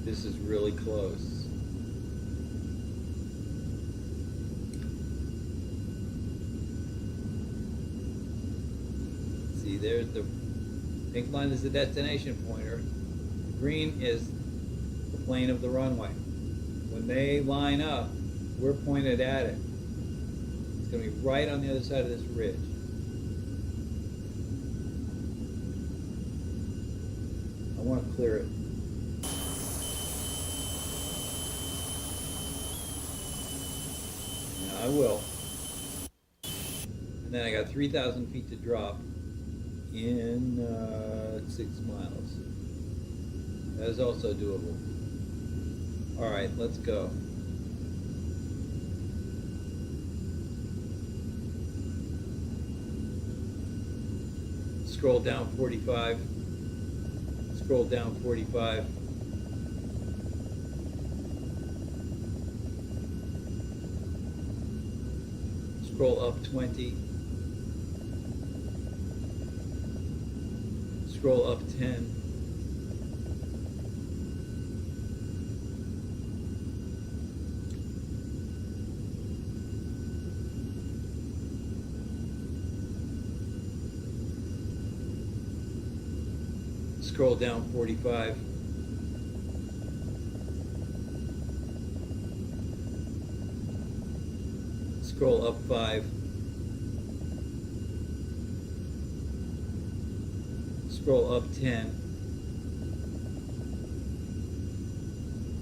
This is really close. See, there's the pink line is the destination pointer. The green is the plane of the runway. When they line up, we're pointed at it. It's going to be right on the other side of this ridge. I want to clear it. I will. And then I got 3,000 feet to drop in 6 miles. That is also doable. All right, let's go. Scroll down 45. Scroll down 45. Scroll up 20. Scroll up 10. Scroll down 45. Scroll up 5. Scroll up 10.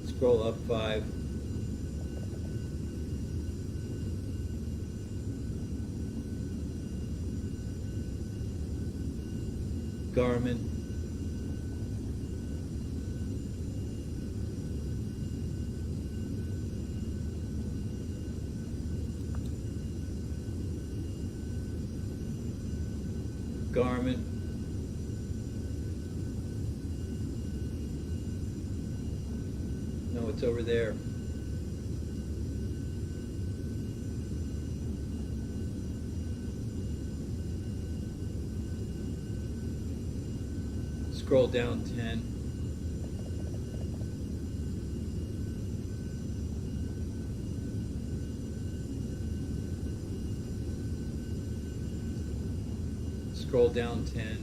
Scroll up 5. Garmin. Garmin. No, it's over there. Scroll down 10. Scroll down 10.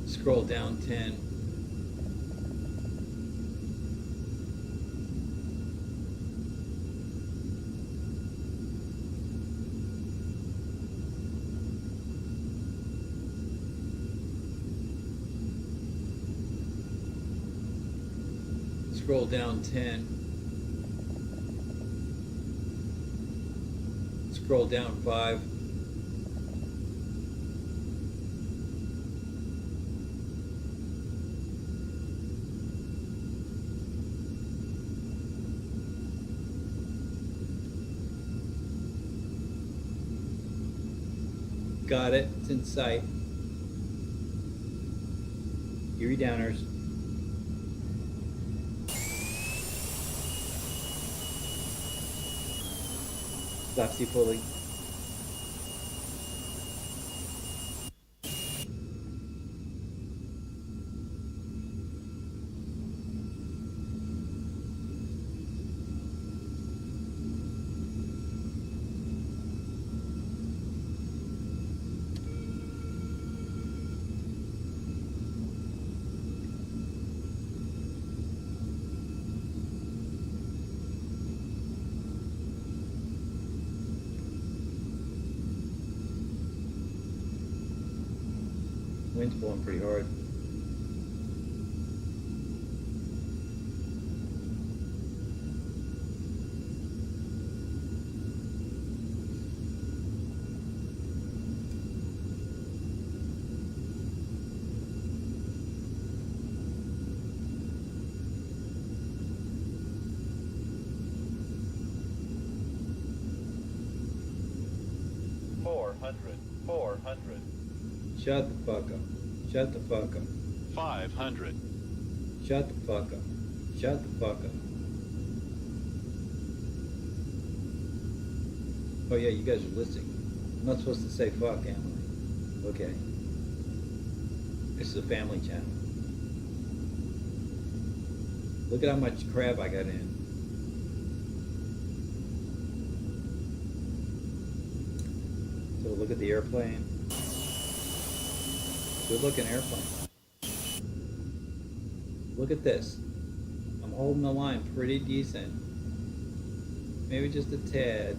Scroll down 10. Scroll down 10. Scroll down 5. Got it. It's in sight. Erie Downers. Flapsy pulley. Wind's blowing pretty hard. Shut the fuck up. Shut the fuck up. 500. Shut the fuck up. Shut the fuck up. Oh yeah, you guys are listening. I'm not supposed to say fuck, am I? Okay. This is a family channel. Look at how much crap I got in. So look at the airplane. Good looking airplane. Look at this. I'm holding the line pretty decent. Maybe just a tad.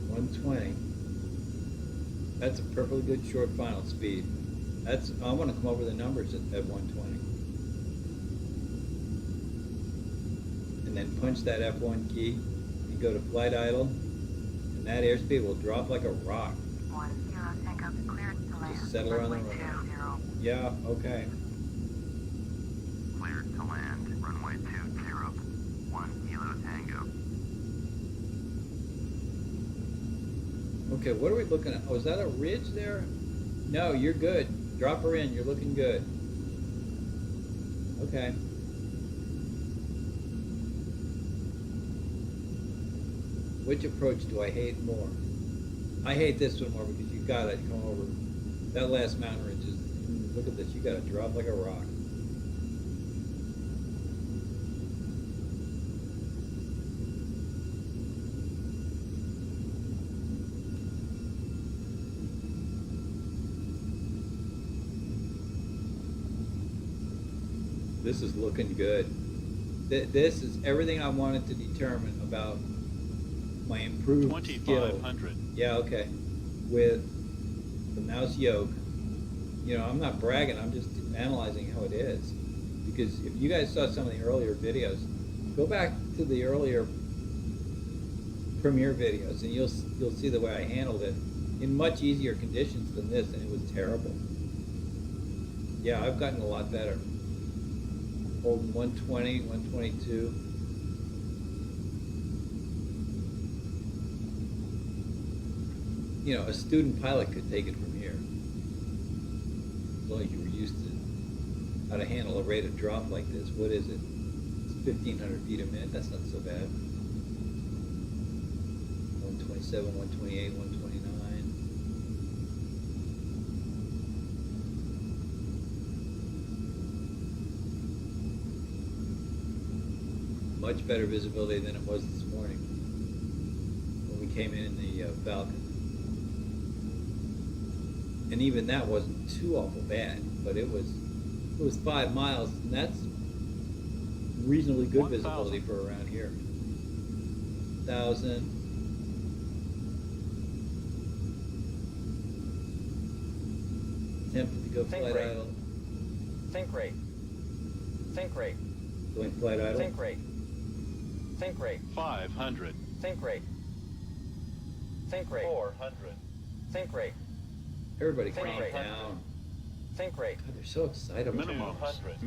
.120. That's a perfectly good short final speed. That's I want to come over the numbers at 120. And then punch that F1 key and go to flight idle, and that airspeed will drop like a rock. 10 Tango, cleared to land. Just settle around the Runway runway. 20. Yeah, okay. Cleared to land. Runway 20. 1 Kilo Tango. Okay, what are we looking at? Oh, is that a ridge there? No, you're good. Drop her in. You're looking good. Okay. Which approach do I hate more? I hate this one more because you gotta come over. That last mountain ridge is, look at this, you gotta drop like a rock. This is looking good. This is everything I wanted to determine about my improved skill. 2,500. Yeah, okay. With the mouse yoke, you know, I'm not bragging, I'm just analyzing how it is. Because if you guys saw some of the earlier videos, go back to the earlier Premiere videos and you'll see the way I handled it in much easier conditions than this, and it was terrible. Yeah, I've gotten a lot better. Holding 120, 122. You know, a student pilot could take it from here. As long as you were used to how to handle a rate of drop like this. What is it? It's 1,500 feet a minute. That's not so bad. 127, 128, 129. Much better visibility than it was this morning when we came in the Falcon. And even that wasn't too awful bad, but it was 5 miles, and that's reasonably good 1,000. visibility for around here. 1,000. Tempted to go Think flight rate. idle. Think rate. Think rate. Going flight idle. Think rate. Think rate. 500. Think rate. Think rate. 400. Think rate. Everybody Think calm rate. down. Think rate. God, they're so excitable. Minimums. 200.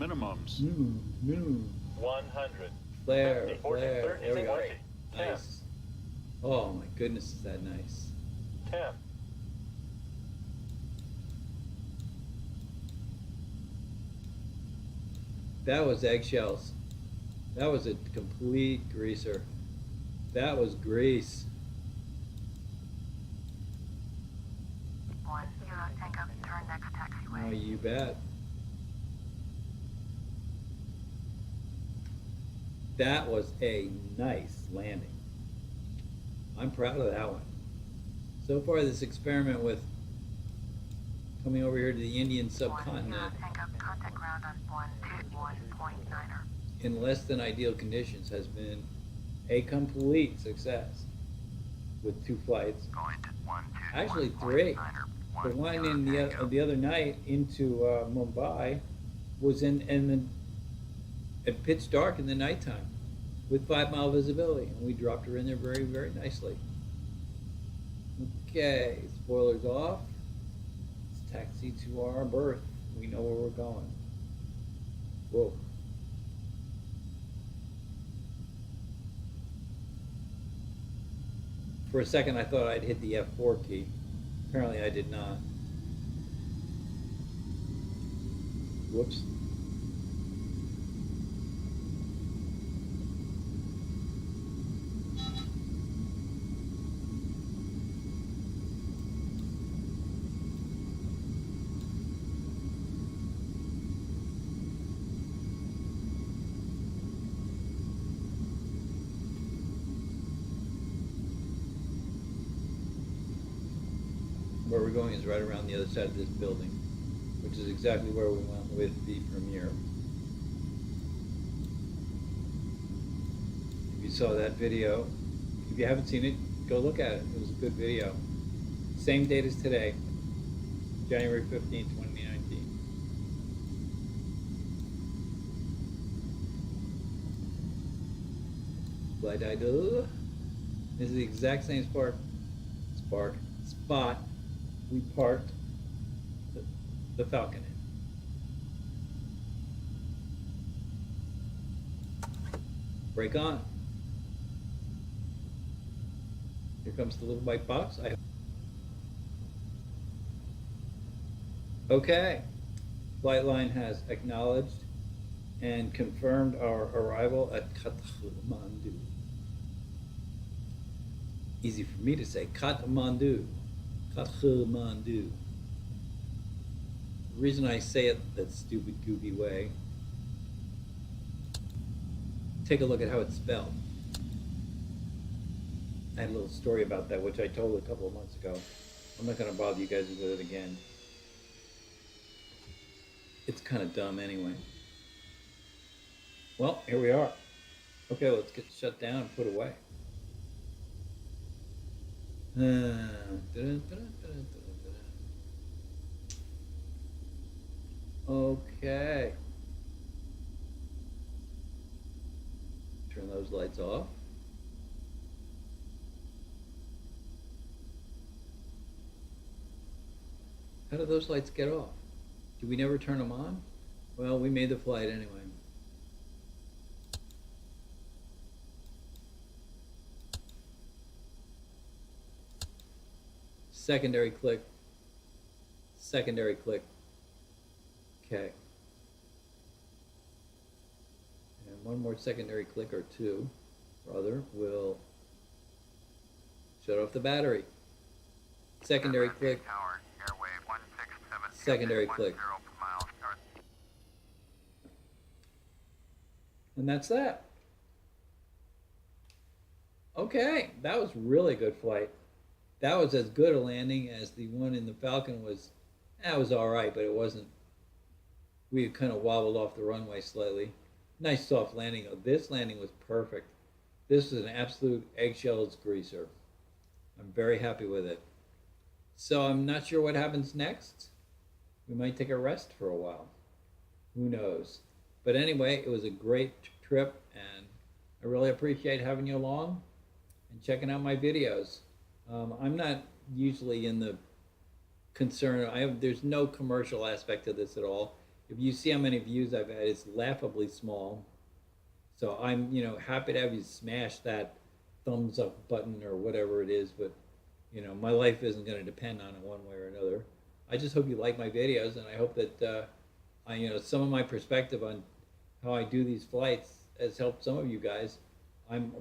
Minimums. 100. Flare, 50, 40, flare. 30, There we go. 40. 10. Nice. Oh my goodness, is that nice. 10. That was eggshells. That was a complete greaser. That was grease. 10 Tango, turn next taxiway. Oh, you bet. That was a nice landing. I'm proud of that one. So far, this experiment with coming over here to the Indian subcontinent Tango, contact ground on 121.9er. in less than ideal conditions has been a complete success with 2 flights. Going to 121.9er. Actually 3. The one in the other night into Mumbai was in at pitch dark in the nighttime with 5 mile visibility, and we dropped her in there very, very nicely. Okay, spoilers off. Let's taxi to our berth. We know where we're going. Whoa. For a second, I thought I'd hit the F4 key. Apparently, I did not. Whoops. Where we're going is right around the other side of this building, which is exactly where we went with the premiere. If you saw that video, if you haven't seen it, go look at it. It was a good video. Same date as today, January 15th, 2019. Flight idle. This is the exact same spot we parked the Falcon in. Brake on. Here comes the little white box. Okay. Flight line has acknowledged and confirmed our arrival at Kathmandu. Easy for me to say, Kathmandu. Kathmandu. The reason I say it that stupid, goofy way, take a look at how it's spelled. I had a little story about that, which I told a couple of months ago. I'm not going to bother you guys with it again. It's kind of dumb anyway. Well, here we are. Okay, let's get shut down and put away. Okay. Turn those lights off. How do those lights get off? Do we never turn them on? Well, we made the flight anyway. Secondary click. Secondary click. Okay. And one more secondary click or two, brother, will shut off the battery. Secondary click. Tower, airwave 167. Secondary click. And that's that. Okay, that was really good flight. That was as good a landing as the one in the Falcon was. That was all right, but it wasn't. We had kind of wobbled off the runway slightly. Nice soft landing. This landing was perfect. This was an absolute eggshells greaser. I'm very happy with it. So I'm not sure what happens next. We might take a rest for a while. Who knows? But anyway, it was a great trip, and I really appreciate having you along and checking out my videos. I'm not usually in the concern. There's no commercial aspect to this at all. If you see how many views I've had, it's laughably small. So I'm, happy to have you smash that thumbs up button or whatever it is. But, my life isn't going to depend on it one way or another. I just hope you like my videos, and I hope that, some of my perspective on how I do these flights has helped some of you guys. I'm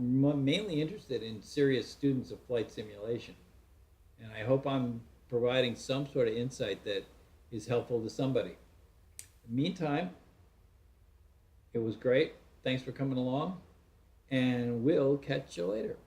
mainly interested in serious students of flight simulation. And I hope I'm providing some sort of insight that is helpful to somebody. In the meantime, it was great. Thanks for coming along, and we'll catch you later.